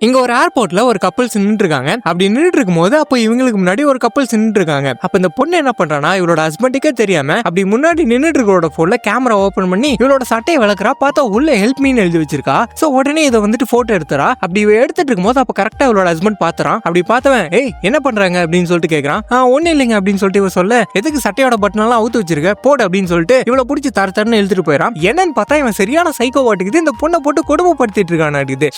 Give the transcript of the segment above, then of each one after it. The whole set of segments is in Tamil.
இங்க ஒரு ஏர்போர்ட்ல ஒரு கப்பல்ஸ் நின்று இருக்காங்க. அப்படி நின்றுட்டு இருக்கும்போது அப்ப இவங்களுக்கு முன்னாடி ஒரு கப்பல்ஸ் நின்று இருக்காங்க. அப்ப இந்த பொண்ணு என்ன பண்றானா இவளோட ஹஸ்பண்டுக்கே தெரியாம அப்படி முன்னாடி நின்றுட்டு இருக்கோட போன்ல கேமரா ஓபன் பண்ணி இவளோட சட்டையை விளக்குறா. பார்த்தா உள்ள ஹெல்ப் மீன்னு எழுதி வச்சிருக்கா. சோ உடனே இதை வந்துட்டு போட்டோ எடுத்துறா. அப்படி எடுத்துட்டு இருக்கும்போது அப்ப கரெக்டா இவளோட ஹஸ்பண்ட் பாத்துறான். அப்படி பார்த்தவன் ஏய் என்ன பண்றாங்க அப்படின்னு சொல்லிட்டு கேக்குறான். ஒண்ணு இல்லைங்க அப்படின்னு சொல்லிட்டு இவ சொல்ல எதுக்கு சட்டையோட பட்டன் எல்லாம் அவுத்து வச்சிருக்க போடு அப்படின்னு சொல்லிட்டு இவளை பிடிச்சி தரன்னு எழுதிட்டு போயிடான். என்னன்னு பார்த்தா இவன் சரியான சைக்கோ வாட்டுக்குது. இந்த பொண்ணை போட்டு கொடுமைப்படுத்திட்டு இருக்கான்.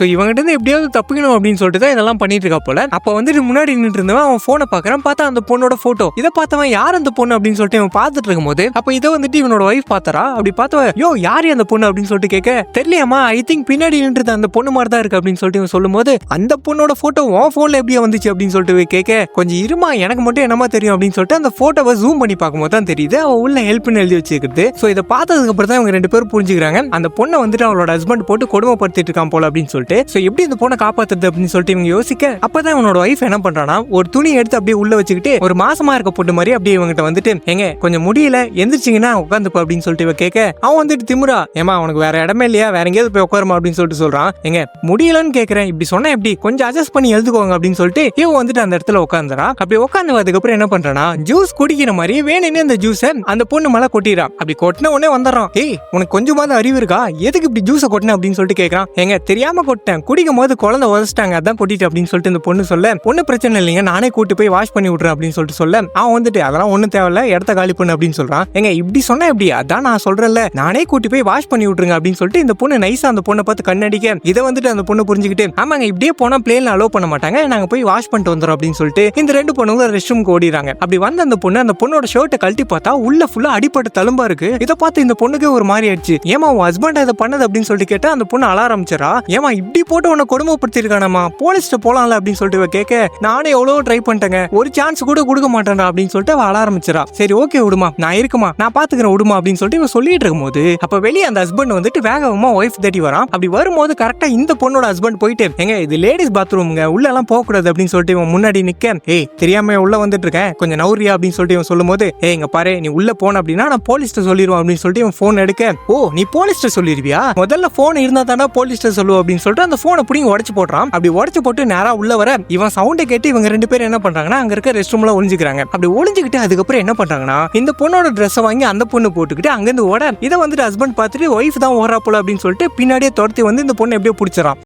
சோ இவங்கிட்ட இருந்து எப்படியாவது தப்பிக்கணும் அப்படின்னு சொல்லிட்டு தான் இதெல்லாம் பண்ணிட்டு இருக்கா போல. அப்ப வந்துட்டு முன்னாடி நின்று இருந்தவன் அவன் போனை பாக்குறான். பார்த்தா அந்த பொண்ணோட போட்டோ. இதை பார்த்தவன் யார் அந்த பொண்ணு அப்படின்னு சொல்லிட்டு இவன் பார்த்துட்டு இருக்கும்போது அப்ப இதை வந்துட்டு இவனோட வைஃப் பார்த்தரா. அப்படி பார்த்தவன் யோ யாரு அந்த பொண்ணு அப்படின்னு சொல்லிட்டு கேட்க தெரியலையாமா ஐ திங்க் பின்னாடி நின்று அந்த பொண்ணு மாதிரி தான் இருக்கு அப்படின்னு சொல்லிட்டு இவன் சொல்லும் போது அந்த பொண்ணோட போட்டோ உன் போன்ல எப்படியா வந்துச்சு அப்படின்னு சொல்லிட்டு கேட்க கொஞ்சம் இருமா எனக்கு மட்டும் என்னமா தெரியும் அப்படின்னு சொல்லிட்டு அந்த போட்டோவை ஜூம் பண்ணி பார்க்கும்போது தான் தெரியுது அவ உள்ள ஹெல்ப்னு எழுதி வச்சிருக்குது. சோ இதை பார்த்ததுக்கு அப்புறம் தான் இவங்க ரெண்டு பேரும் புரிஞ்சுக்கிறாங்க அந்த பொண்ணை வந்துட்டு அவளோட ஹஸ்பண்ட் போட்டு கொடுமைப்படுத்திட்டு இருக்கான் போல அப்படின்னு சொல்லிட்டு. சோ எப்படி இந்த பொண்ணை காப்பாத்துறது அப்படின்னு சொல்லிட்டு இவங்க யோசிக்க அப்பதான் இவனோட வைஃப் என்ன பண்றானா ஒரு துணி எடுத்து அப்படியே உள்ள வச்சுக்கிட்டு ஒரு மாசமா இருக்க பொண்ணு மாதிரி அப்படியே இவங்கிட்ட வந்துட்டு எங்க கொஞ்சம் முடியல எந்திரிச்சிங்கன்னா உட்காந்துப்பா அப்படின்னு சொல்லிட்டு இவ கேட்க அவன் வந்துட்டு திமுறா ஏமா உனக்கு வேற இடமே இல்லையா வேற எங்கேயாவது போய் உட்காருமா அப்படின்னு சொல்லிட்டு சொல்றான். எங்க முடியலன்னு கேட்கறேன் இப்படி சொன்னா எப்படி கொஞ்சம் அட்ஜஸ்ட் பண்ணி எழுதுக்கோங்க அப்படின்னு சொல்லிட்டு இவன் வந்துட்டு அந்த இடத்துல உட்காந்துறா. அப்படி உட்காந்து அதுக்கப்புறம் என்ன பண்றானா ஜூஸ் குடிக்கிற மாதிரி வேணும்னு அந்த ஜூஸை அந்த பொண்ணு மேல கொட்டிடுறான். அப்படி கொட்டின உடனே வந்துடுறான். ஏய் உனக்கு கொஞ்சமாவது அறிவு இருக்கா எதுக்கு இப்படி ஜூஸை கொட்டின அப்படின்னு சொல்லிட்டு கேட்கறான். எங்க தெரியாம கொட்டேன் குடிக்கும் போது குழந்தை உதச்சிட்டாங்க அதான் கொட்டிட்டு அப்படின்னு சொல்லிட்டு இந்த பொண்ணு சொல்ல ஒன்னும் பிரச்சனை இல்லைங்க நானே கூட்டு போய் வாஷ் பண்ணி விடுறேன் அப்படின்னு சொல்லிட்டு சொல்ல அவன் வந்துட்டு அதெல்லாம் ஒன்னும் தேவையில்ல இடத்த காலி பண்ணு அப்படின்னு சொல்றான். எங்க இப்படி சொன்னா எப்படி அதான் நான் சொல்றேன்ல நானே கூட்டி போய் வாஷ் பண்ணி விட்டுருங்க அப்படின்னு சொல்லிட்டு இந்த பொண்ணு நைஸா அந்த பொண்ணை பார்த்து கண்ணடிக்க இதை வந்துட்டு அந்த பொண்ணு புரிஞ்சுக்கிட்டு ஆமாங்க இப்படியே போனா பிளேன்ல அலோவ் பண்ண மாட்டாங்க நாங்க போய் வாஷ் பண்ணிட்டு வந்துடும் அப்படின்னு சொல்லிட்டு இந்த ரெண்டு பொண்ணுங்களும் ரெஸ்ட் ரூமுக்கு ஓடிறாங்க. அப்படி வந்த அந்த பொண்ணோட ஷர்ட்டை கழட்டி பார்த்தா உள்ள ஃபுல்லா அடிப்பட்ட தழும்பா இருக்கு. இதை பார்த்து இந்த பொண்ணுக்கு ஒரு மாதிரி ஆயிடுச்சு. ஏமா உன் ஹஸ்பண்ட் இதை பண்ணது அப்படின்னு சொல்லிட்டு கேட்டா அந்த பொண்ணு அழ ஆரம்பிச்சா. ஏமா இப்படி போட்டு உன்னை கொடுமைப்படுத்தி இருக்கானமா போலீஸ்ட போலாம்ல அப்படின்னு சொல்லிட்டு கேட்க நானே எவ்வளவு ட்ரை பண்ணிட்டேங்க ஒரு சான்ஸ் கூட கொடுக்க மாட்டேன் அப்படின்னு சொல்லிட்டு அவ அழ ஆரம்பிச்சா. சரி ஓகே விடுமா நான் இருக்குமா நான் பாத்துக்கிறேன் விடுமா அப்படின்னு சொல்லிட்டு இவ சொல்லிட்டு இருக்கும்போது அப்ப வெளியே அந்த ஹஸ்பண்ட் வந்துட்டு வேகமா ஒய்ஃப் தட்டி வரான். அப்படி வரும்போது கரெக்டா இந்த பொண்ணோட ஹஸ்பண்ட் போயிட்டு எங்க இது லேடிஸ் பாத்ரூம்ங்க உள்ள எல்லாம் போக கூடாது அப்படின்னு சொல்லிட்டு இவன் முன்னாடி நிக்க ஏய் தெரியாம உள்ள வந்துட்டு இருக்கேன் கொஞ்சம் நவுரியா அப்படின்னு சொல்லிட்டு இவன் சொல்லும் போது இங்க பாரு நீ உள்ள போன அப்படின்னா நான் போலீஸ்ட சொல்லிடுவேன் அப்படின்னு சொல்லிட்டு இவன் போன் எடுக்க ஓ நீ போலீஸ்ட சொல்லிருவியா முதல்ல போன் இருந்தா தானே போலீஸ்ட சொல்லுவோம் அப்படின்னு சொல்லிட்டு அந்த போனை பிடிங்க உடச்சு போடுறான். அப்படி உடச்சு போட்டு நேரா உள்ள வர இவன் சவுண்டை கேட்டு இவங்க ரெண்டு பேரும் என்ன பண்றாங்கன்னா அங்க இருக்க ரெஸ்ட் ரூம்ல ஒளிஞ்சுக்கிறாங்க. அப்படி ஒளிஞ்சுக்கிட்டு அதுக்கப்புறம் என்ன பண்றாங்கன்னா இந்த பொண்ணோட ட்ரெஸ்ஸை வாங்கி அந்த பொண்ணு போட்டுக்கிட்டு அங்கிருந்து ஓட இதை வந்துட்டு ஹஸ்பண்ட் பார்த்துட்டு ஒய்ஃப் தான் ஓடுறா போல அப்படின்னு சொல்லிட்டு பின்னாடியே துரத்தி வந்து இந்த பொண்ணு எப்படியோ பிடிச்சிடறான்.